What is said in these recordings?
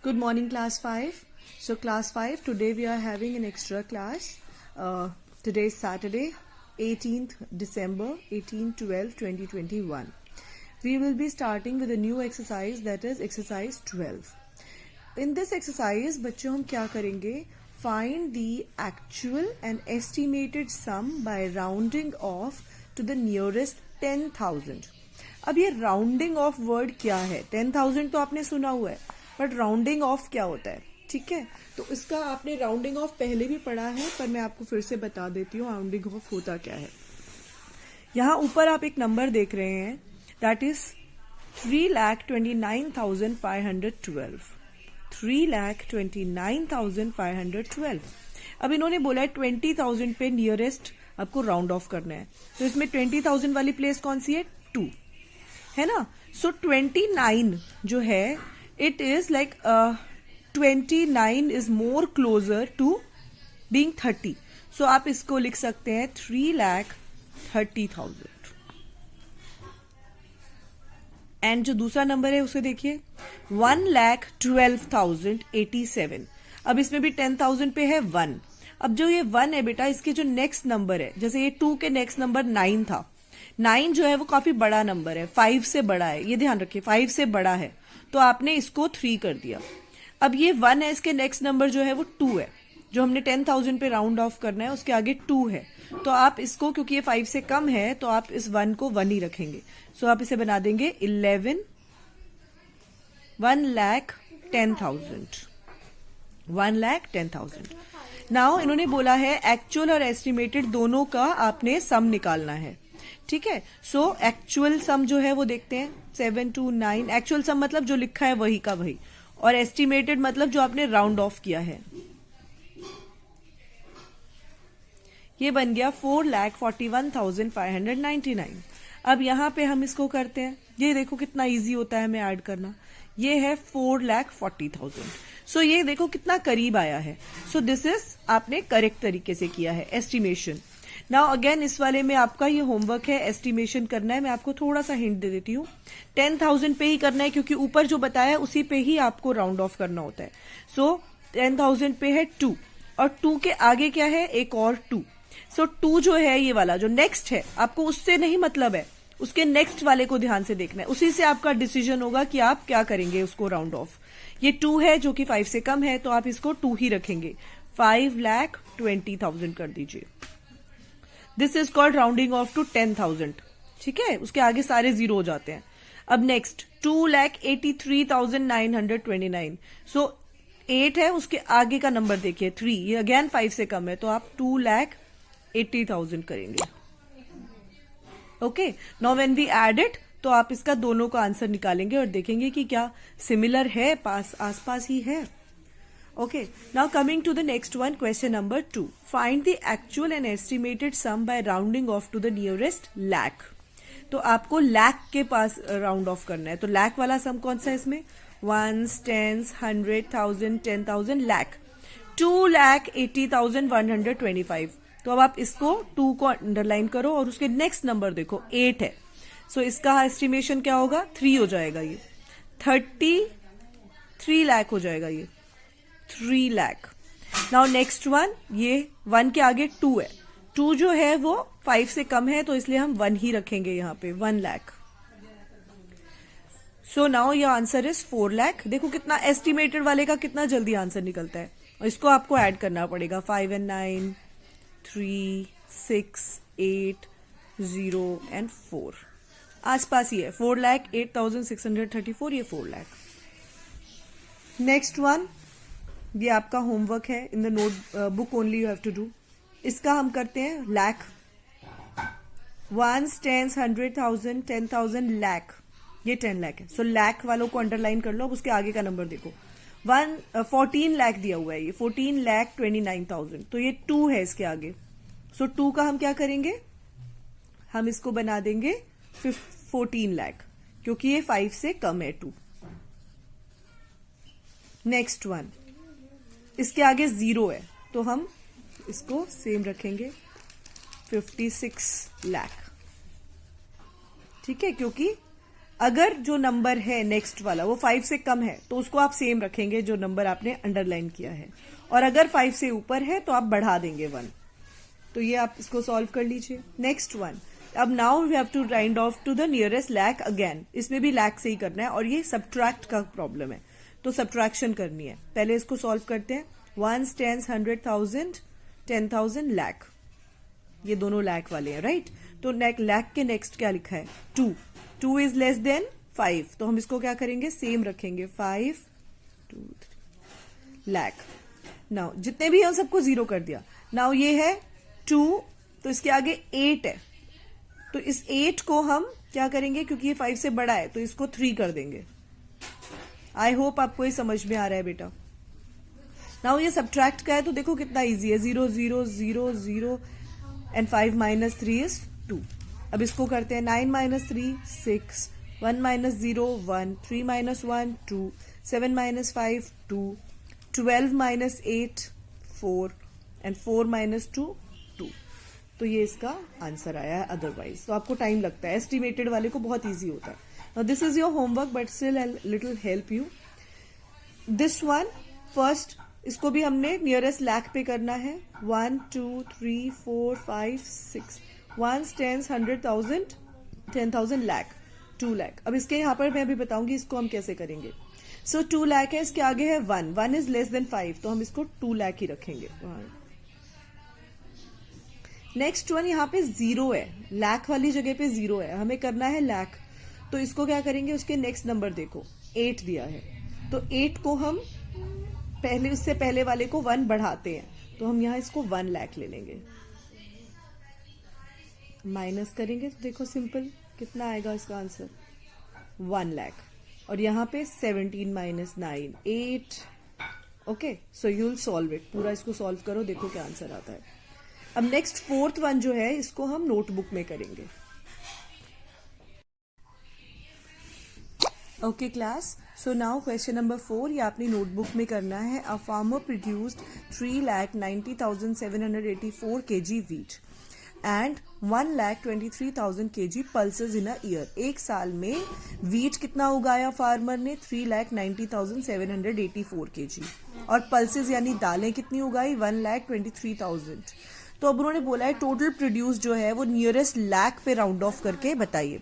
Good morning, class 5. So class 5, today we are having an extra class. Today is Saturday, 18th December, 18/12/2021. We will be starting with a new exercise, that is exercise 12. In this exercise, बच्चों हम क्या करेंगे? Find the actual and estimated sum by rounding off to the nearest 10,000. अब ये rounding off word क्या है? 10,000 तो आपने सुना हुआ है, बट राउंडिंग ऑफ क्या होता है? ठीक है, तो इसका आपने राउंडिंग ऑफ पहले भी पढ़ा है, पर मैं आपको फिर से बता देती हूँ राउंडिंग ऑफ होता क्या है. यहाँ ऊपर आप एक नंबर देख रहे हैं, दैट इज 3,29,512. 3,29,512. अब इन्होंने बोला है 20,000 पे नियरेस्ट आपको राउंड ऑफ करना है, तो इसमें 20,000 वाली प्लेस कौन सी है? 2 है ना. सो 29 जो है, it is like 29 is more closer to being 30. So आप इसको लिख सकते हैं 3,30,000. एंड जो दूसरा नंबर है उसे देखिए 1,12,087. अब इसमें भी 10,000 पे है 1. अब जो ये 1 है बेटा, इसके जो नेक्स्ट नंबर है, जैसे ये 2 के नेक्स्ट नंबर 9 था. 9 जो है वो काफी बड़ा नंबर है, 5 से बड़ा है, ये ध्यान रखिए 5 से बड़ा है, तो आपने इसको 3 कर दिया. अब ये 1 है, इसके नेक्स्ट नंबर जो है वो 2 है, जो हमने 10,000 पे राउंड ऑफ करना है, उसके आगे 2 है, तो आप इसको, क्योंकि ये 5 से कम है, तो आप इस 1 को 1 ही रखेंगे. सो आप इसे बना देंगे 1,10,000. 1,10,000. नाउ इन्होंने बोला है एक्चुअल और एस्टिमेटेड दोनों का आपने सम निकालना है. ठीक है, सो एक्चुअल सम जो है वो देखते हैं 729. एक्चुअल सम मतलब जो लिखा है वही का वही, और एस्टिमेटेड मतलब जो आपने राउंड ऑफ किया है. ये बन गया 4,41,599. अब यहां पे हम इसको करते हैं, ये देखो कितना इजी होता है हमें ऐड करना. ये है 4,40,000. सो ये देखो कितना करीब आया है. सो दिस इज आपने करेक्ट तरीके से किया है एस्टिमेशन. नाउ अगेन इस वाले में आपका ये होमवर्क है, एस्टिमेशन करना है. मैं आपको थोड़ा सा हिंट दे देती हूँ. 10,000 पे ही करना है, क्योंकि ऊपर जो बताया है उसी पे ही आपको राउंड ऑफ करना होता है. सो 10,000 पे है 2, और 2 के आगे क्या है? एक और 2. सो 2 जो है ये वाला जो नेक्स्ट है, आपको उससे नहीं मतलब है, उसके नेक्स्ट वाले को ध्यान से देखना है. उसी से आपका डिसीजन होगा कि आप क्या करेंगे उसको राउंड ऑफ. ये 2 है जो कि 5 से कम है, तो आप इसको 2 ही रखेंगे. 5,20,000 कर दीजिए. This is called rounding off to 10,000. ठीक है, उसके आगे सारे जीरो हो जाते हैं. अब नेक्स्ट 2,83,929. सो 8 है, उसके आगे का नंबर देखिए 3, ये अगेन 5 से कम है, तो आप 2,80,000 करेंगे. Okay, now when we add it, तो आप इसका दोनों का आंसर निकालेंगे और देखेंगे कि क्या सिमिलर है, पास आसपास ही है. Okay, now coming to the next one, question number 2. Find the actual and estimated sum by rounding off to the nearest lakh. तो आपको लाख के पास राउंड ऑफ करना है. तो लाख वाला सम कौन सा है इसमें? 1s, 10s, 100,000, 10,000, lakh. 2,80,125. तो अब आप इसको 2 को अंडरलाइन करो और उसके नेक्स्ट नंबर देखो 8 है. सो इसका एस्टिमेशन क्या होगा? 3 हो जाएगा. ये 33 लाख हो जाएगा. ये 3 लाख. नाउ नेक्स्ट वन, ये 1 के आगे 2 है. 2 जो है वो 5 से कम है, तो इसलिए हम 1 ही रखेंगे यहाँ पे. 1 lakh. So now your answer is 4 lakh. देखो कितना एस्टिमेटेड वाले का कितना जल्दी आंसर निकलता है. और इसको आपको ऐड करना पड़ेगा. 5 and 9, 3, 6, 8, 0 and 4. आसपास ही है. 4,08,634. ये 4 लाख. नेक्स्ट वन, ये आपका होमवर्क है. In the notebook only you have to do. इसका हम करते हैं लाख. 1s, 10s, 100,000, 10,000, lakh. ये 10 लाख है. सो लाख वालों को अंडरलाइन कर लो. अब उसके आगे का नंबर देखो. 14 लाख दिया हुआ है. ये 14,29,000. तो ये 2 है इसके आगे. सो 2 का हम क्या करेंगे? हम इसको बना देंगे 14 लाख, क्योंकि ये 5 से कम है 2. नेक्स्ट वन, इसके आगे 0 है, तो हम इसको सेम रखेंगे 56 लाख. ठीक है, क्योंकि अगर जो नंबर है नेक्स्ट वाला वो 5 से कम है तो उसको आप सेम रखेंगे जो नंबर आपने अंडरलाइन किया है, और अगर 5 से ऊपर है तो आप बढ़ा देंगे 1। तो ये आप इसको सॉल्व कर लीजिए। नेक्स्ट वन, अब now we have to round off to the nearest lakh again. इसमें भी लैक से ही करना है, और ये सब्ट्रैक्ट का प्रॉब्लम है तो सब्ट्रैक्शन करनी है। पहले इसको सॉल्व करते हैं। 1, 10, 100,000, 10,000, लैक, ये दोनों लैक वाले हैं, राइट। तो लैक के नेक्स्ट क्या लिखा है? 2। 2 इज लेस देन 5, तो हम इसको क्या करेंगे? सेम रखेंगे। 5, 2, 3, लैक। नाउ जितने भी हैं सबको 0 कर दिया। नाउ ये है 2, तो इसके आगे 8 है, तो इस 8 को हम क्या करेंगे? क्योंकि ये 5 से बड़ा है तो इसको 3 कर देंगे। आई होप आपको ये समझ में आ रहा है बेटा। नाउ ये सब्ट्रैक्ट का है तो देखो कितना इजी है। 0, 0, 0, 0 एंड 5 माइनस 3 इज 2। अब इसको करते हैं। 9 minus 3, 6, 1 minus 0, 1, 3 minus 1, 2, 7 minus 5, 2, 12 minus 8, 4 and 4 minus 2, 2। तो ये इसका आंसर आया है। अदरवाइज तो आपको टाइम लगता है, एस्टिमेटेड वाले को बहुत इजी होता है। Now this is your homework but still I little help you. This one first, इसको भी हमने नियरेस्ट लैक पे करना है। 1, 2, 3, 4, 5, 6, 1, 10, 100,000, 10,000, लैक, 2 लैक। अब इसके यहाँ पर मैं अभी बताऊंगी इसको हम कैसे करेंगे। सो 2 लैक है, इसके आगे है 1, 1 इज लेस देन 5, तो हम इसको 2 लैक ही रखेंगे। नेक्स्ट वन, यहाँ पे 0 है, लैक वाली जगह पे 0 है, हमें करना है लैक। तो इसको क्या करेंगे? उसके नेक्स्ट नंबर देखो, 8 दिया है, तो 8 को हम पहले, उससे पहले वाले को 1 बढ़ाते हैं, तो हम यहाँ इसको 1 लाख ले लेंगे। माइनस करेंगे तो देखो सिंपल कितना आएगा इसका आंसर? 1 लाख। और यहाँ पे 17 minus 9, 8। Okay, so you will solve it. पूरा इसको सॉल्व करो, देखो क्या आंसर आता है। अब नेक्स्ट फोर्थ वन जो है, इसको हम नोटबुक में करेंगे। Okay class, so now question number 4 ये अपनी नोटबुक में करना है। A farmer produced 3,90,784 kg wheat and 1,23,000 kg pulses in a year. एक साल में वीट कितना उगाया फार्मर ने? 3,90,784 kg। और पल्सेस यानी दालें कितनी उगाई? 1,23,000। तो अब उन्होंने बोला है टोटल प्रोड्यूस जो है वो नियरेस्ट लैक पे राउंड ऑफ करके बताइए।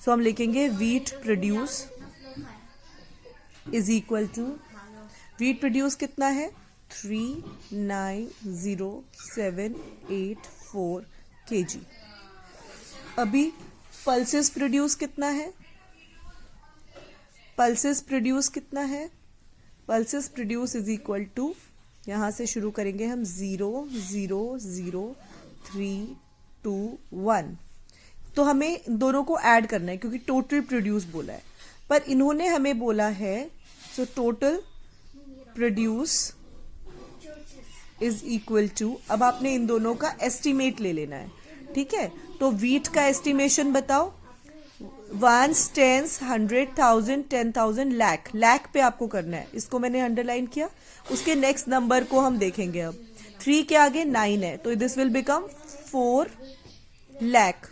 सो हम लिखेंगे wheat produce is equal to, wheat produce कितना है? 3,90,784 kg। अभी पल्सेस प्रोड्यूस कितना है? पल्सेस प्रोड्यूस कितना है? Pulses produce is equal to, यहां से शुरू करेंगे हम, 0, 0, 0, 3, 2, 1। तो हमें दोनों को ऐड करना है क्योंकि टोटल प्रोड्यूस बोला है, पर इन्होंने हमें बोला है so total produce is equal to, अब आपने इन दोनों का एस्टिमेट ले लेना है, ठीक है। तो वीट का एस्टिमेशन बताओ। 1, 10, 100,000, 10,000, लैक, लैक पे आपको करना है, इसको मैंने अंडरलाइन किया। उसके नेक्स्ट नंबर को हम देखेंगे। अब 3 के आगे 9 है, तो this will become 4 lakh.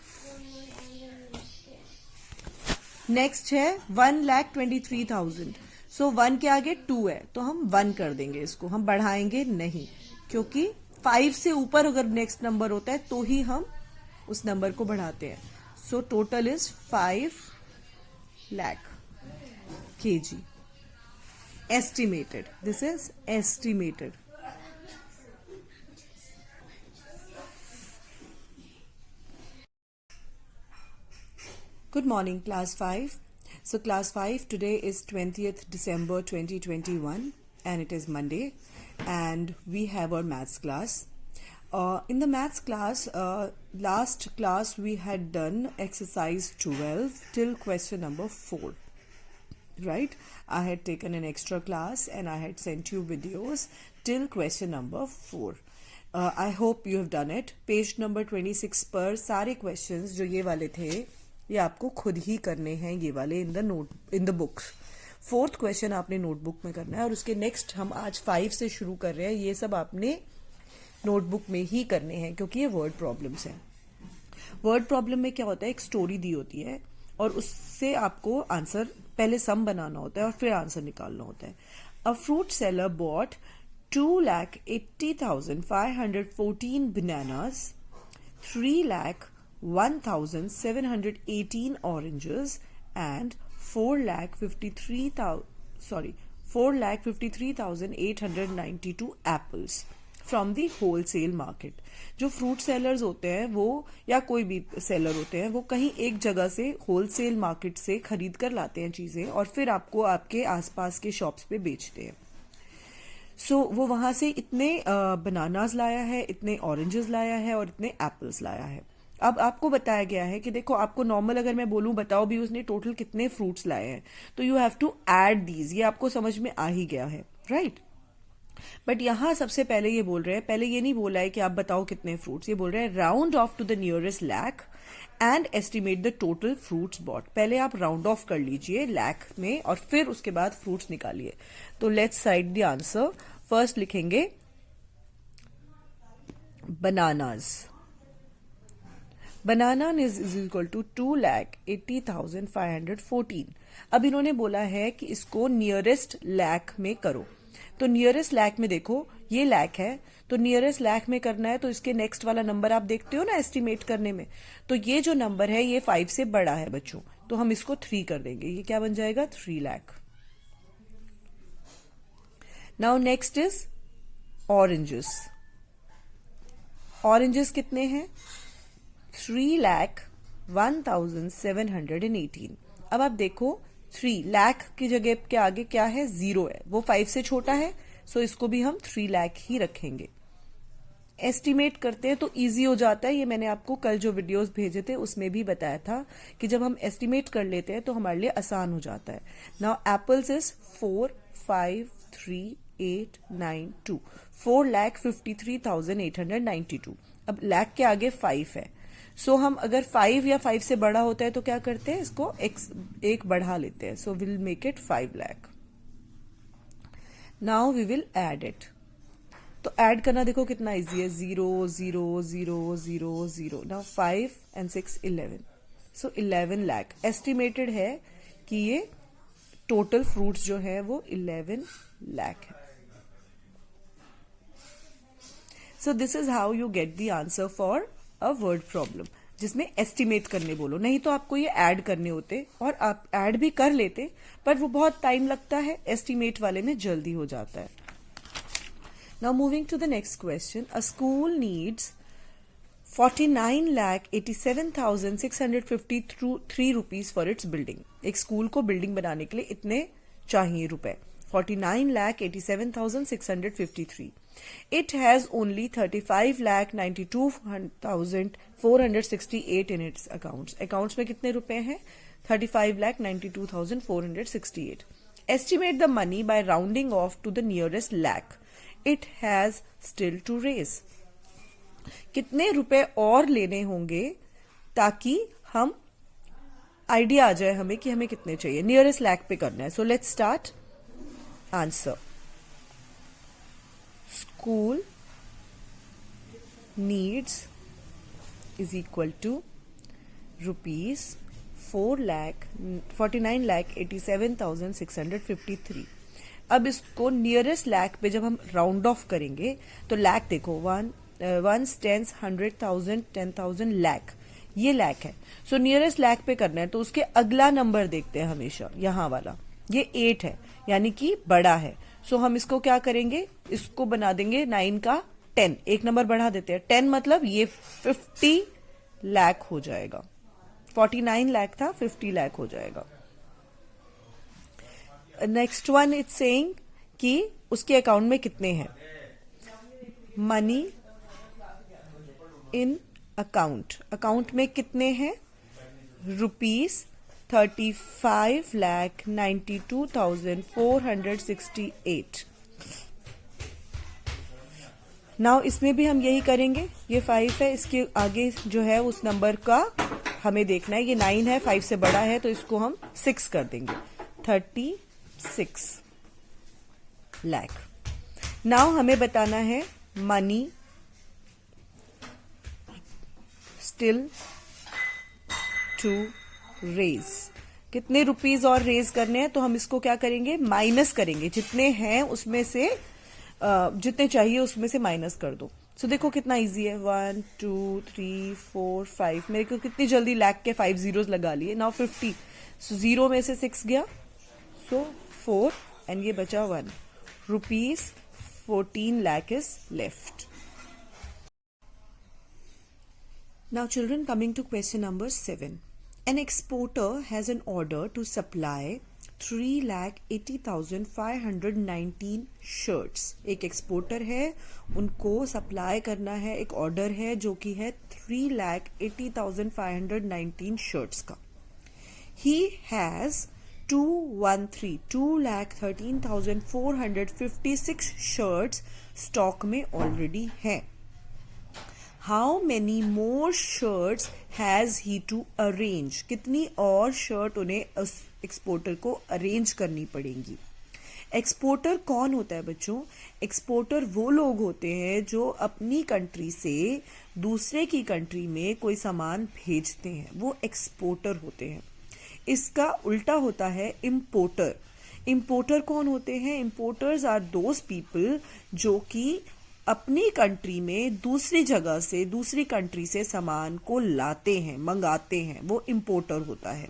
Next है 1,23,000, सो 1 के आगे 2 है, तो हम 1 कर देंगे, इसको हम बढ़ाएंगे नहीं, क्योंकि 5 से ऊपर अगर नेक्स्ट नंबर होता है तो ही हम उस नंबर को बढ़ाते हैं। So total is 5 lakh kg. Estimated. This is estimated. Good morning, class 5. So class 5, today is 20th December 2021 and it is Monday and we have our maths class. In the maths class, last class we had done exercise 12 till question number 4. Right? I had taken an extra class and I had sent you videos till question number 4. I hope you have done it. Page number 26 पर सारे questions जो ये वाले थे ये आपको खुद ही करने हैं, ये वाले in the books. 4th question आपने नोटबुक में करना है और उसके नेक्स्ट हम आज 5 से शुरू कर रहे हैं। ये सब आपने नोटबुक में ही करने हैं क्योंकि ये वर्ड प्रॉब्लम्स हैं। वर्ड प्रॉब्लम में क्या होता है, एक स्टोरी दी होती है, और उससे आपको आंसर पहले सम बनाना होता है और फिर आंसर निकालना होता है. A fruit seller bought 2,80,514 bananas, 3,01,718 oranges, and 4,53,892 apples from the wholesale market. जो फ्रूट सेलर्स होते हैं वो, या कोई भी सेलर होते हैं, वो कहीं एक जगह से होलसेल मार्केट से खरीद कर लाते हैं चीजें और फिर आपको आपके आसपास के शॉप्स पे बेचते हैं. सो वो वहां से इतने बनानास लाया है, इतने ऑरेंजेस लाया है और इतने एप्पल्स लाया है. अब आपको बताया गया है कि देखो, आपको नॉर्मल अगर मैं बोलूं बताओ भी उसने टोटल कितने फ्रूट्स लाए हैं, तो you have to add these. ये आपको समझ में आ ही गया है, राइट? बट यहां सबसे पहले ये बोल रहे हैं, पहले ये नहीं बोला है कि आप बताओ कितने फ्रूट्स, ये बोल रहे हैं round off to the nearest lakh and estimate the total fruits bought. पहले आप राउंड ऑफ कर लीजिए लैक में और फिर उसके बाद फ्रूट्स निकालिए. तो let's write the answer. First लिखेंगे bananas. Banana is equal to 2,80,514. अब इन्होंने बोला है कि इसको नियरेस्ट लैक में करो. तो नियरेस्ट लैक में देखो, ये लैक है, तो नियरेस्ट लैक में करना है तो इसके नेक्स्ट वाला नंबर आप देखते हो ना एस्टिमेट करने में, तो ये जो नंबर है ये 5 से बड़ा है बच्चों, तो हम इसको 3 कर देंगे. ये क्या बन जाएगा? 3 lakh. Now next is oranges. Oranges कितने हैं? 3,01,718. अब आप देखो 3 लाख की जगह के आगे क्या है? 0 है, वो 5 से छोटा है, सो इसको भी हम 3 लाख ही रखेंगे. एस्टिमेट करते हैं तो इजी हो जाता है. ये मैंने आपको कल जो वीडियोस भेजे थे उसमें भी बताया था कि जब हम एस्टिमेट कर लेते हैं तो हमारे लिए आसान हो जाता है. Now apples is 4,5,3,8,9,2. 4,53,892. अब लाख के आगे 5 है, सो हम अगर 5 या 5 से बड़ा होता है तो क्या करते हैं? इसको एक बढ़ा लेते हैं. So will make it 5 lakh. Now we will add it. तो ऐड करना देखो कितना इजी है. 0 0 0 0 0. Now 5 and 6 11. So 11 lakh estimated है कि ये टोटल फ्रूट्स जो है वो 11 लाख है. So this is how you get the answer for a word problem, जिसमें एस्टिमेट करने बोलो. नहीं तो आपको ये ऐड करने होते और आप ऐड भी कर लेते, पर वो बहुत टाइम लगता है. एस्टिमेट वाले में जल्दी हो जाता है. Now moving to the next question. A school needs 49,87,653 rupees for its building. एक स्कूल को बिल्डिंग बनाने के लिए इतने चाहिए रुपए. 49,87,653. It has only 35,92,468 in its accounts. Accounts में कितने रुपए हैं? 35,92,468. Estimate the money by rounding off to the nearest lakh. It has still to raise. कितने रुपए और लेने होंगे ताकि हम आइडिया आ जाए हमें कि हमें कितने चाहिए. नियरेस्ट लैक पे करना है. So let's start. Answer. School needs is equal to rupees 49,87,653. अब इसको नियरेस्ट लैक पे जब हम राउंड ऑफ करेंगे तो लैक देखो 1 10 100,000 10,000 लैक, ये लैक है. सो नियरेस्ट लैक पे करना है तो उसके अगला नंबर देखते हैं हमेशा. यहां वाला ये 8 है, यानी कि बड़ा है. सो हम इसको क्या करेंगे? इसको बना देंगे 9 का 10, एक नंबर बढ़ा देते हैं. 10 मतलब ये 50 लाख हो जाएगा. 49 लाख था, 50 लाख हो जाएगा. नेक्स्ट वन इट्स सेइंग कि उसके अकाउंट में कितने हैं. Money in account. अकाउंट में कितने हैं? रुपीज 35,92,468. नाउ इसमें भी हम यही करेंगे. ये 5 है, इसके आगे जो है उस नंबर का हमें देखना है. ये 9 है, 5 से बड़ा है, तो इसको हम 6 कर देंगे. 36 लाख. नाउ हमें बताना है मनी स्टिल टू रेज। कितने रुपीज और रेज करने हैं, तो हम इसको क्या करेंगे, माइनस करेंगे। जितने हैं उसमें से जितने चाहिए उसमें से माइनस कर दो। सो देखो कितना इजी है, 1 2 3 4 5, मेरे को कितनी जल्दी लाख के 5 जीरोस लगा लिए। नाउ 50, सो जीरो में से 6 गया, सो 4 एंड ये बचा 1 rupees 14 lakh is left. Now children, coming to question number 7. An exporter has an order to supply 3,80,519 shirts. एक एक्सपोर्टर है, उनको सप्लाई करना है, एक ऑर्डर है जो कि है 3,80,519 shirts का. He has 213,456 shirts स्टॉक में ऑलरेडी है. How many more shirts has he to arrange? कितनी और शर्ट उन्हें उस एक्सपोर्टर को अरेंज करनी पड़ेंगी. एक्सपोर्टर कौन होता है बच्चों? एक्सपोर्टर वो लोग होते हैं जो अपनी कंट्री से दूसरे की कंट्री में कोई सामान भेजते हैं, वो एक्सपोर्टर होते हैं. इसका उल्टा होता है इम्पोर्टर. इम्पोर्टर कौन होते हैं? इम्पोर्टर्स आर दोज पीपल जो कि अपनी कंट्री में दूसरी जगह से, दूसरी कंट्री से सामान को लाते हैं, मंगाते हैं, वो इम्पोर्टर होता है.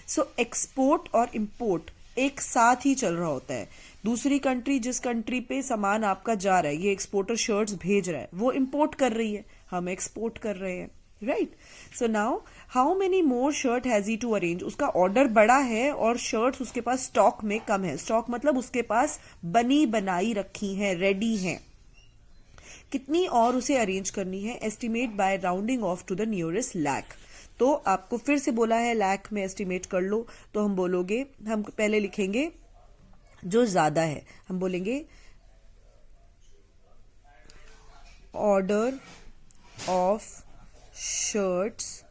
सो एक्सपोर्ट और इम्पोर्ट एक साथ ही चल रहा होता है. दूसरी कंट्री, जिस कंट्री पे सामान आपका जा रहा है, ये एक्सपोर्टर शर्ट्स भेज रहा है, वो इम्पोर्ट कर रही है, हम एक्सपोर्ट कर रहे हैं, right. So now how many more shirt has he to arrange? उसका ऑर्डर बड़ा है और शर्ट्स उसके पास स्टॉक में कम है. स्टॉक मतलब उसके पास बनी बनाई रखी है, रेडी है. कितनी और उसे अरेंज करनी है? Estimate by rounding off to the nearest lakh. तो आपको फिर से बोला है लाख में एस्टिमेट कर लो, तो हम बोलोगे, हम पहले लिखेंगे जो ज्यादा है, हम बोलेंगे order of shirts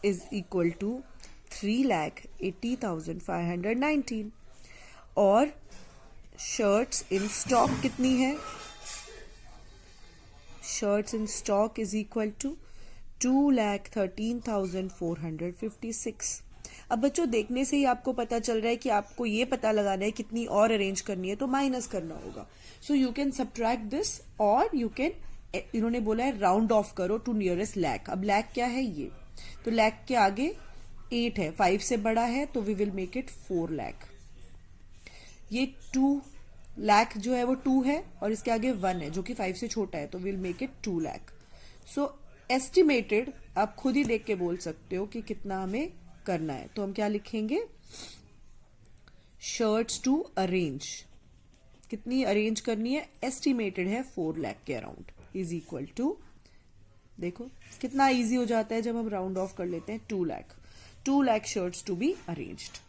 is equal to 3,80,519 और शर्ट्स इन स्टॉक कितनी है? Shirts in stock is equal to 2,13,456. अब बच्चों देखने से ही आपको पता चल रहा है कि आपको ये पता लगाना है कितनी और अरेंज करनी है, तो माइनस करना होगा. So you can subtract this और यू कैन, इन्होंने बोला है राउंड ऑफ करो टू नियरेस्ट लाख. अब लाख क्या है? ये तो लाख के आगे 8 है, 5 से बड़ा है, तो we will make it 4 lakh. ये 2 लाख जो है वो 2 है और इसके आगे 1 है जो कि 5 से छोटा है, तो will make it 2 lakh. So estimated आप खुद ही देख के बोल सकते हो कि कितना हमें करना है. तो हम क्या लिखेंगे? शर्ट्स टू अरेंज, कितनी अरेंज करनी है? एस्टिमेटेड है 4 लाख के अराउंड, इज इक्वल टू, देखो कितना इजी हो जाता है जब हम राउंड ऑफ कर लेते हैं, 2 lakh. 2 lakh shirts to be arranged.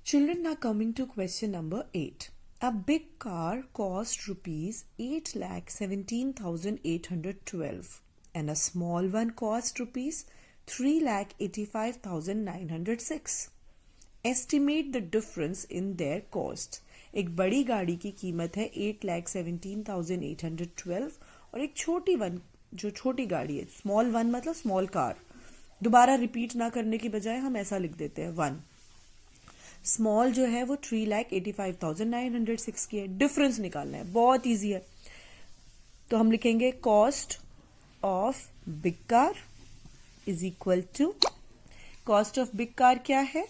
Children, now coming to question number 8. A big car cost rupees 8,17,812 and a small one cost rupees 3,85,906. Estimate the difference in their cost. एक बड़ी गाड़ी की कीमत है 8,17,812 और एक छोटी वन, जो छोटी गाड़ी है, स्मॉल वन मतलब स्मॉल कार. दोबारा रिपीट ना करने की बजाय हम ऐसा लिख देते हैं 1. स्मॉल जो है वो 3,85,906 की है. डिफरेंस निकालना है, बहुत इजी है. तो हम लिखेंगे cost of big car is equal to, cost of big car क्या है?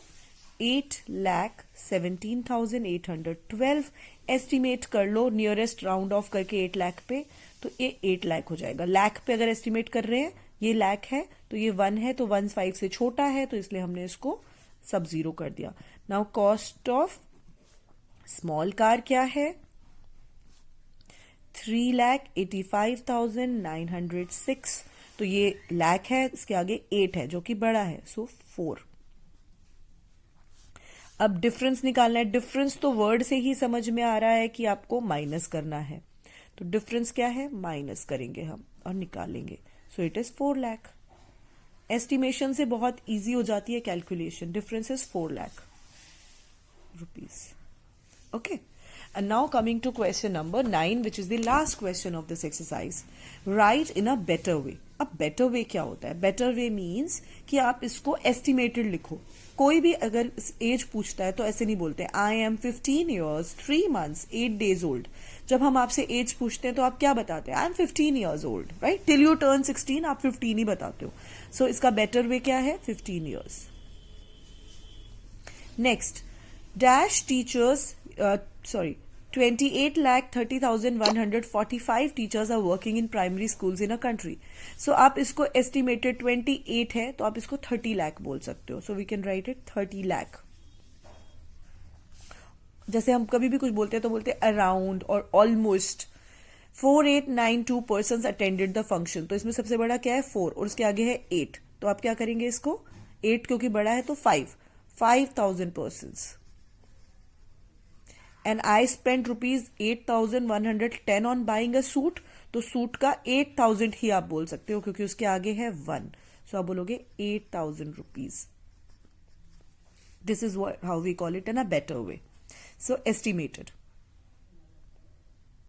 8,17,812. एस्टिमेट कर लो नियरेस्ट राउंड ऑफ करके 8 लाख पे, तो ये 8 लाख हो जाएगा. लाख पे अगर एस्टिमेट कर रहे हैं, ये लाख है तो ये 1 है, तो 1 5 से छोटा है, तो इसलिए हमने इसको सब जीरो कर दिया. Now cost of small car क्या है? 3,85,906. तो ये लाख है, इसके आगे 8 है जो कि बड़ा है, सो 4. अब डिफरेंस निकालना है. डिफरेंस तो वर्ड से ही समझ में आ रहा है कि आपको माइनस करना है. तो डिफरेंस क्या है? माइनस करेंगे हम और निकालेंगे. So it is 4 lakh. Estimation से बहुत इजी हो जाती है calculation. Difference is 4 lakh rupees. Okay. And now coming to question number 9, which is the last question of this exercise. Write in a better way. अब better way क्या होता है? Better way means कि आप इसको estimated लिखो. कोई भी अगर एज पूछता है तो ऐसे नहीं बोलते I am 15 years, 3 months, 8 days old. जब हम आपसे एज पूछते हैं तो आप क्या बताते हैं? I am 15 years old, right? Till you turn 16 आप 15 ही बताते हो. So इसका better way क्या है? 15 years. Next, dash teachers, 28,30,145 teachers are working in primary schools in a country. So आप इसको estimated 28 है तो आप इसको 30 lakh बोल सकते हो. So we can write it 30 lakh. जैसे हम कभी भी कुछ बोलते हैं तो बोलते हैं around और almost. 4892 persons attended the function. तो इसमें सबसे बड़ा क्या है? 4 और उसके आगे है 8. तो आप क्या करेंगे इसको? 8 क्योंकि बड़ा है तो 5,000 persons. And I spent rupees 8,110 on buying a suit. तो सूट का 8,000 ही आप बोल सकते हो क्योंकि उसके आगे है 1. So आप बोलोगे 8,000 rupees. This is how we call it in a better way. So estimated.